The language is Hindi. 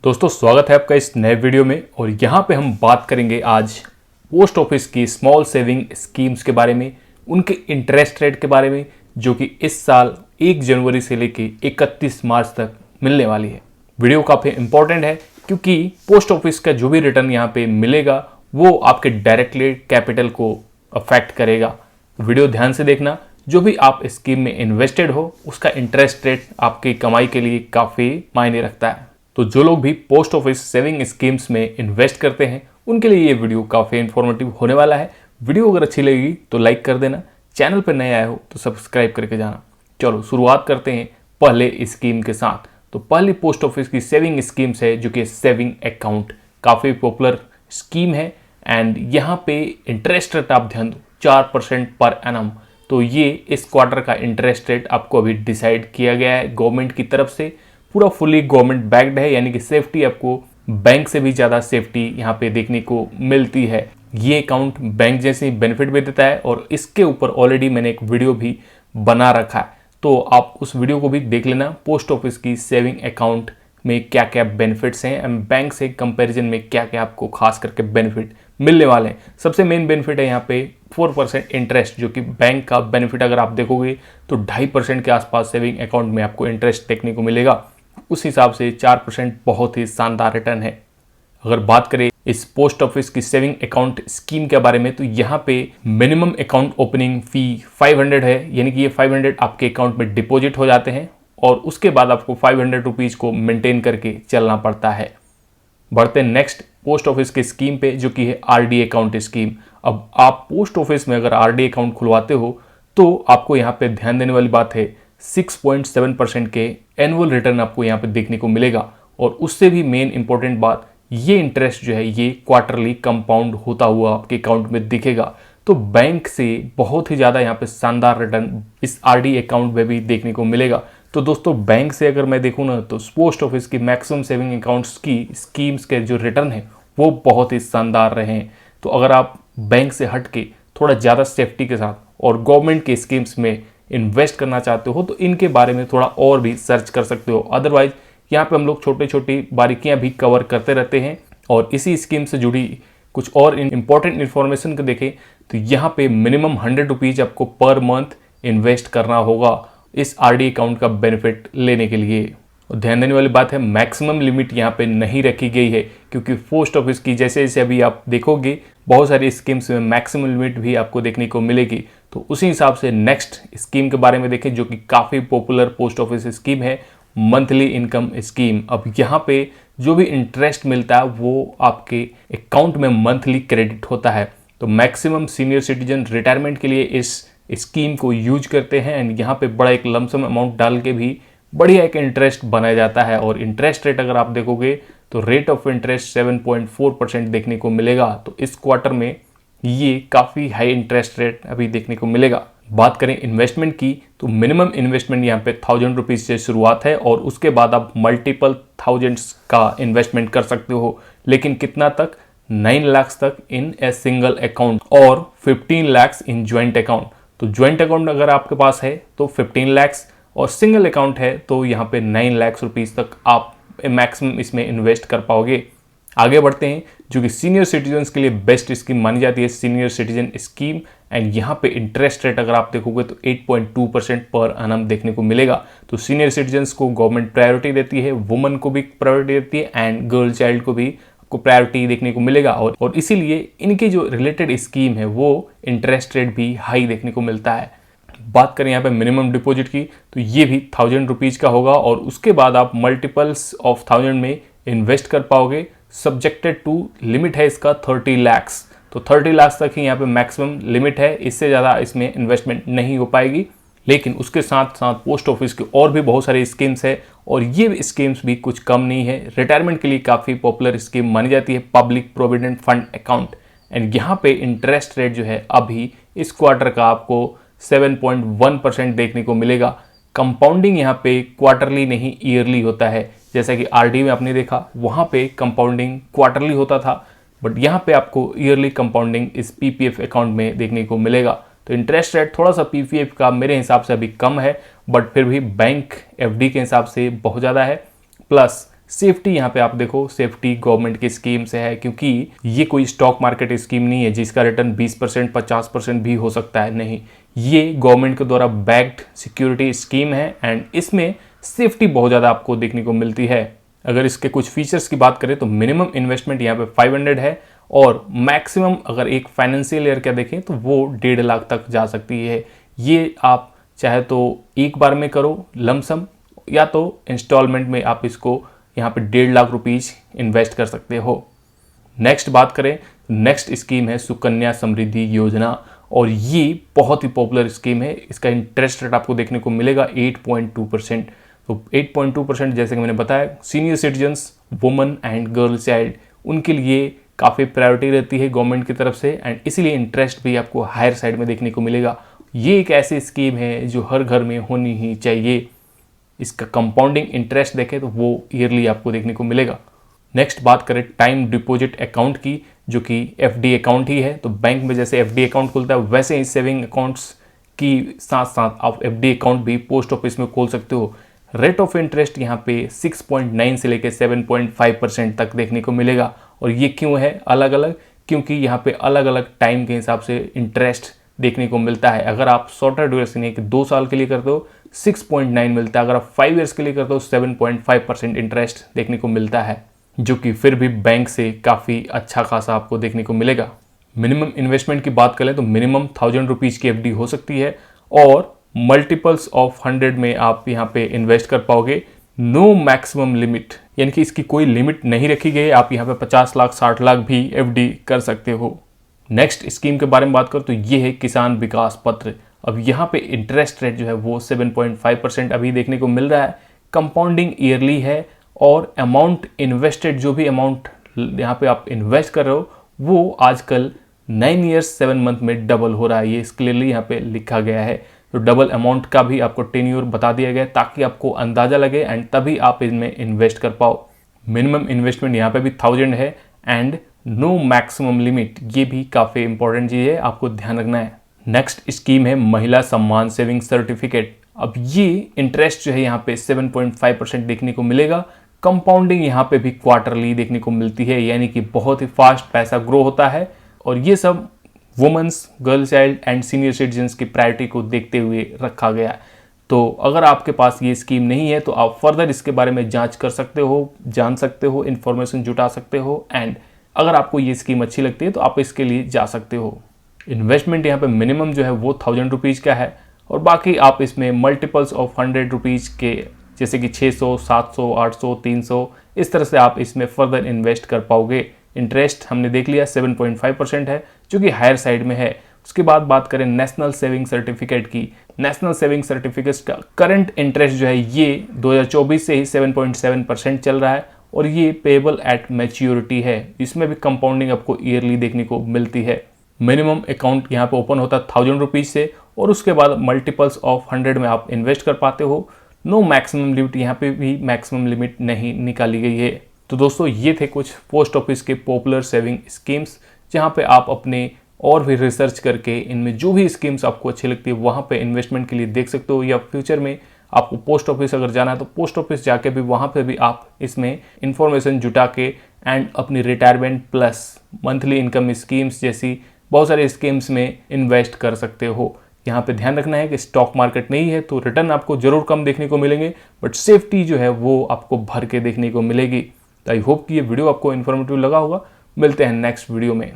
दोस्तों स्वागत है आपका इस नए वीडियो में। और यहाँ पे हम बात करेंगे आज पोस्ट ऑफिस की स्मॉल सेविंग स्कीम्स के बारे में, उनके इंटरेस्ट रेट के बारे में, जो कि इस साल 1 जनवरी से लेके 31 मार्च तक मिलने वाली है। वीडियो काफ़ी इंपॉर्टेंट है क्योंकि पोस्ट ऑफिस का जो भी रिटर्न यहाँ पे मिलेगा वो आपके डायरेक्टली कैपिटल को अफेक्ट करेगा। वीडियो ध्यान से देखना। जो भी आप स्कीम में इन्वेस्टेड हो उसका इंटरेस्ट रेट आपकी कमाई के लिए काफ़ी मायने रखता है। तो जो लोग भी पोस्ट ऑफिस सेविंग स्कीम्स में इन्वेस्ट करते हैं उनके लिए ये वीडियो काफ़ी इन्फॉर्मेटिव होने वाला है। वीडियो अगर अच्छी लगेगी तो लाइक कर देना, चैनल पर नए आए हो तो सब्सक्राइब करके जाना। चलो शुरुआत करते हैं पहले स्कीम के साथ। तो पहली पोस्ट ऑफिस की सेविंग स्कीम्स है जो कि सेविंग अकाउंट, काफ़ी पॉपुलर स्कीम है। एंड यहाँ पे इंटरेस्ट रेट आप ध्यान दो 4% पर एनम। तो ये इस क्वार्टर का इंटरेस्ट रेट आपको अभी डिसाइड किया गया है गवर्नमेंट की तरफ से। पूरा फुली गवर्नमेंट बैक्ड है, यानी कि सेफ्टी आपको बैंक से भी ज़्यादा सेफ्टी यहाँ पे देखने को मिलती है। ये अकाउंट बैंक जैसे बेनिफिट भी देता है और इसके ऊपर ऑलरेडी मैंने एक वीडियो भी बना रखा है, तो आप उस वीडियो को भी देख लेना। पोस्ट ऑफिस की सेविंग अकाउंट में क्या क्या बेनिफिट्स हैं एंड बैंक से कंपैरिजन में क्या क्या आपको खास करके बेनिफिट मिलने वाले हैं। सबसे मेन बेनिफिट है यहाँ पे 4% इंटरेस्ट, जो कि बैंक का बेनिफिट अगर आप देखोगे तो 2.5% के आसपास सेविंग अकाउंट में आपको इंटरेस्ट देखने को मिलेगा। उस हिसाब से 4% बहुत ही शानदार रिटर्न है। अगर बात करें इस पोस्ट ऑफिस की सेविंग अकाउंट स्कीम के बारे में तो यहाँ पे मिनिमम अकाउंट ओपनिंग फी 500 है, यानी कि ये 500 आपके अकाउंट में डिपॉजिट हो जाते हैं और उसके बाद आपको 500 रुपीज़ को मेंटेन करके चलना पड़ता है। बढ़ते हैं नेक्स्ट पोस्ट ऑफिस की स्कीम पे, जो कि है आरडी अकाउंट स्कीम। अब आप पोस्ट ऑफिस में अगर आरडी अकाउंट खुलवाते हो तो आपको यहाँ पे ध्यान देने वाली बात है 6.7% के एनुअल रिटर्न आपको यहाँ पे देखने को मिलेगा। और उससे भी मेन इंपॉर्टेंट बात, ये इंटरेस्ट जो है ये क्वार्टरली कंपाउंड होता हुआ आपके अकाउंट में दिखेगा। तो बैंक से बहुत ही ज़्यादा यहाँ पे शानदार रिटर्न इस आरडी अकाउंट में भी देखने को मिलेगा। तो दोस्तों बैंक से अगर मैं देखूँ ना तो पोस्ट ऑफिस की मैक्सिमम सेविंग अकाउंट्स की स्कीम्स के जो रिटर्न है वो बहुत ही शानदार रहे हैं। तो अगर आप बैंक से हट के थोड़ा ज़्यादा सेफ्टी के साथ और गवर्नमेंट के स्कीम्स में इन्वेस्ट करना चाहते हो तो इनके बारे में थोड़ा और भी सर्च कर सकते हो। अदरवाइज यहाँ पे हम लोग छोटी छोटी बारीकियाँ भी कवर करते रहते हैं। और इसी स्कीम से जुड़ी कुछ और इंपॉर्टेंट इन्फॉर्मेशन को देखें तो यहाँ पे मिनिमम 100 रुपीज़ आपको पर मंथ इन्वेस्ट करना होगा इस आरडी अकाउंट का बेनिफिट लेने के लिए। और ध्यान देने वाली बात है मैक्सिमम लिमिट यहाँ पे नहीं रखी गई है, क्योंकि पोस्ट ऑफिस की जैसे जैसे अभी आप देखोगे बहुत सारी स्कीम्स में मैक्सिमम लिमिट भी आपको देखने को मिलेगी। तो उसी हिसाब से नेक्स्ट स्कीम के बारे में देखें जो कि काफ़ी पॉपुलर पोस्ट ऑफिस स्कीम है, मंथली इनकम स्कीम। अब यहाँ पे जो भी इंटरेस्ट मिलता है वो आपके अकाउंट में मंथली क्रेडिट होता है। तो मैक्सिमम सीनियर सिटीजन रिटायरमेंट के लिए इस स्कीम को यूज करते हैं एंड यहाँ पे बड़ा एक लमसम अमाउंट डाल के भी बढ़िया एक इंटरेस्ट बनाया जाता है। और इंटरेस्ट रेट अगर आप देखोगे तो रेट ऑफ इंटरेस्ट 7.4% देखने को मिलेगा। तो इस क्वार्टर में ये काफ़ी हाई इंटरेस्ट रेट अभी देखने को मिलेगा। बात करें इन्वेस्टमेंट की तो मिनिमम इन्वेस्टमेंट यहाँ पे 1000 रुपीज़ से शुरुआत है और उसके बाद आप मल्टीपल थाउजेंड्स का इन्वेस्टमेंट कर सकते हो। लेकिन कितना तक? 9 लाख तक इन ए सिंगल अकाउंट और 15 लाख इन ज्वाइंट अकाउंट। तो ज्वाइंट अकाउंट अगर आपके पास है तो 15 लाख और सिंगल अकाउंट है तो यहाँ पे 9 लाख रुपीज़ तक आप मैक्सिमम इसमें इन्वेस्ट कर पाओगे। आगे बढ़ते हैं जो कि सीनियर सिटीजन्स के लिए बेस्ट स्कीम मानी जाती है, सीनियर सिटीजन स्कीम। एंड यहाँ पे इंटरेस्ट रेट अगर आप देखोगे तो 8.2% पर एनम देखने को मिलेगा। तो सीनियर सिटीजन्स को गवर्नमेंट प्रायोरिटी देती है, वुमन को भी प्रायोरिटी देती है एंड गर्ल चाइल्ड को भी आपको प्रायोरिटी देखने को मिलेगा। और इसीलिए इनकी जो रिलेटेड स्कीम है वो इंटरेस्ट रेट भी हाई देखने को मिलता है। बात करें यहाँ पे मिनिमम डिपॉजिट की तो ये भी 1000 रुपीज़ का होगा और उसके बाद आप मल्टीपल्स ऑफ 1000 में इन्वेस्ट कर पाओगे। सब्जेक्टेड टू लिमिट है इसका 30 लाख। तो 30 लाख तक ही यहाँ पे मैक्सिमम लिमिट है, इससे ज़्यादा इसमें इन्वेस्टमेंट नहीं हो पाएगी। लेकिन उसके साथ साथ पोस्ट ऑफिस की और भी बहुत सारी स्कीम्स है और ये स्कीम्स भी कुछ कम नहीं है। रिटायरमेंट के लिए काफ़ी पॉपुलर स्कीम मानी जाती है public provident fund account. And यहाँ पे इंटरेस्ट रेट जो है अभी इस क्वार्टर का आपको 7.1% देखने को मिलेगा। कंपाउंडिंग यहाँ पे क्वार्टरली नहीं ईयरली होता है, जैसा कि आरडी में आपने देखा वहाँ पे कंपाउंडिंग क्वार्टरली होता था, बट यहाँ पे आपको ईयरली कंपाउंडिंग इस पीपीएफ अकाउंट में देखने को मिलेगा। तो इंटरेस्ट रेट थोड़ा सा पीपीएफ का मेरे हिसाब से अभी कम है, बट फिर भी बैंक एफडी के हिसाब से बहुत ज़्यादा है। प्लस सेफ्टी यहाँ पे आप देखो, सेफ्टी गवर्नमेंट की स्कीम से है, क्योंकि ये कोई स्टॉक मार्केट स्कीम नहीं है जिसका रिटर्न 20% 50% भी हो सकता है। नहीं, ये गवर्नमेंट के द्वारा बैक्ड सिक्योरिटी स्कीम है एंड इसमें सेफ्टी बहुत ज़्यादा आपको देखने को मिलती है। अगर इसके कुछ फीचर्स की बात करें तो मिनिमम इन्वेस्टमेंट यहाँ पे 500 है और मैक्सिमम अगर एक फाइनेंशियल ईयर का देखें तो वो 1.5 लाख तक जा सकती है। ये आप चाहे तो एक बार में करो लमसम, या तो इंस्टॉलमेंट में आप इसको यहाँ पे 1.5 लाख रुपीज इन्वेस्ट कर सकते हो। नेक्स्ट बात करें, नेक्स्ट स्कीम है सुकन्या समृद्धि योजना और ये बहुत ही पॉपुलर स्कीम है। इसका इंटरेस्ट रेट आपको देखने को मिलेगा 8.2%। तो 8.2% जैसे कि मैंने बताया, senior citizens, women and girl child, उनके लिए काफ़ी प्रायोरिटी रहती है गवर्नमेंट की तरफ से एंड इसीलिए इंटरेस्ट भी आपको हायर साइड में देखने को मिलेगा। ये एक ऐसी स्कीम है जो हर घर में होनी ही चाहिए। इसका कंपाउंडिंग इंटरेस्ट देखें तो वो ईयरली आपको देखने को मिलेगा। नेक्स्ट बात करें टाइम डिपॉजिट अकाउंट की, जो कि एफडी अकाउंट ही है। तो बैंक में जैसे एफडी अकाउंट खुलता है वैसे ही सेविंग अकाउंट्स की साथ साथ आप एफडी अकाउंट भी पोस्ट ऑफिस में खोल सकते हो। रेट ऑफ इंटरेस्ट यहाँ पे 6.9 से लेकर 7.5% तक देखने को मिलेगा। और ये क्यों है अलग अलग? क्योंकि यहाँ पे अलग अलग टाइम के हिसाब से इंटरेस्ट देखने को मिलता है। अगर आप शॉर्टर ड्यूरेशन यानी कि 2 साल के लिए करते हो 6.9 मिलता है, अगर आप 5 ईयर्स के लिए करते हो 7.5% इंटरेस्ट देखने को मिलता है, जो कि फिर भी बैंक से काफ़ी अच्छा खासा आपको देखने को मिलेगा। मिनिमम इन्वेस्टमेंट की बात करें तो मिनिमम 1000 रुपीज़ की एफडी हो सकती है और मल्टीपल्स ऑफ 100 में आप यहाँ पे इन्वेस्ट कर पाओगे। नो मैक्सिमम लिमिट, यानी कि इसकी कोई लिमिट नहीं रखी गई है। आप यहाँ पे 50 लाख 60 लाख भी एफडी कर सकते हो। नेक्स्ट स्कीम के बारे में बात करो तो ये है किसान विकास पत्र। अब यहाँ पे इंटरेस्ट रेट जो है वो 7.5% अभी देखने को मिल रहा है। कंपाउंडिंग ईयरली है और अमाउंट इन्वेस्टेड, जो भी अमाउंट यहाँ पे आप इन्वेस्ट कर रहे हो वो आजकल 9 ईयर्स 7 मंथ में डबल हो रहा है। ये क्लियरली यहाँ पे लिखा गया है। तो डबल अमाउंट का भी आपको टेन्योर बता दिया गया है ताकि आपको अंदाज़ा लगे एंड तभी आप इनमें इन्वेस्ट कर पाओ। मिनिमम इन्वेस्टमेंट यहाँ पे भी 1000 है एंड नो मैक्सिमम लिमिट, ये भी काफ़ी इंपॉर्टेंट चीज़ है, आपको ध्यान रखना है। नेक्स्ट स्कीम है महिला सम्मान सेविंग सर्टिफिकेट। अब ये इंटरेस्ट जो है यहाँ पे 7.5% देखने को मिलेगा। कंपाउंडिंग यहाँ पे भी क्वार्टरली देखने को मिलती है, यानी कि बहुत ही फास्ट पैसा ग्रो होता है। और ये सब women's, girl child and senior citizens की प्रायोरिटी को देखते हुए रखा गया है। तो अगर आपके पास ये स्कीम नहीं है तो आप फर्दर इसके बारे में जांच कर सकते हो, जान सकते हो, इन्फॉर्मेशन जुटा सकते हो एंड अगर आपको ये स्कीम अच्छी लगती है तो आप इसके लिए जा सकते हो। इन्वेस्टमेंट यहाँ पे मिनिमम जो है वो 1000 रुपीज़ का है और बाकी आप इसमें मल्टीपल्स ऑफ 100 रुपीज़ के, जैसे कि 600, 700, 800, 300, इस तरह से आप इसमें फर्दर इन्वेस्ट कर पाओगे। इंटरेस्ट हमने देख लिया 7.5% है, जो कि हायर साइड में है। उसके बाद बात करें नेशनल सेविंग सर्टिफिकेट की। नेशनल सेविंग सर्टिफिकेट का करंट इंटरेस्ट जो है ये 2024 से ही 7.7% चल रहा है और ये पेबल एट मैच्योरिटी है। इसमें भी कंपाउंडिंग आपको ईयरली देखने को मिलती है। मिनिमम अकाउंट यहाँ पे ओपन होता है 1000 रुपीज़ से और उसके बाद मल्टीपल्स ऑफ 100 में आप इन्वेस्ट कर पाते हो। नो मैक्सिमम लिमिट, यहाँ पे भी मैक्सिमम लिमिट नहीं निकाली गई है। तो दोस्तों ये थे कुछ पोस्ट ऑफिस के पॉपुलर सेविंग स्कीम्स, जहाँ पे आप अपने और भी रिसर्च करके इनमें जो भी स्कीम्स आपको अच्छी लगती है वहाँ पे इन्वेस्टमेंट के लिए देख सकते हो, या फ्यूचर में आपको पोस्ट ऑफिस अगर जाना है तो पोस्ट ऑफिस जाके भी वहाँ पे भी आप इसमें इंफॉर्मेशन जुटा के एंड अपनी retirement plus monthly income schemes जैसी बहुत सारे स्कीम्स में इन्वेस्ट कर सकते हो। यहाँ पे ध्यान रखना है कि स्टॉक मार्केट नहीं है तो रिटर्न आपको जरूर कम देखने को मिलेंगे, बट सेफ्टी जो है वो आपको भर के देखने को मिलेगी। तो आई होप कि ये वीडियो आपको इन्फॉर्मेटिव लगा होगा। मिलते हैं नेक्स्ट वीडियो में।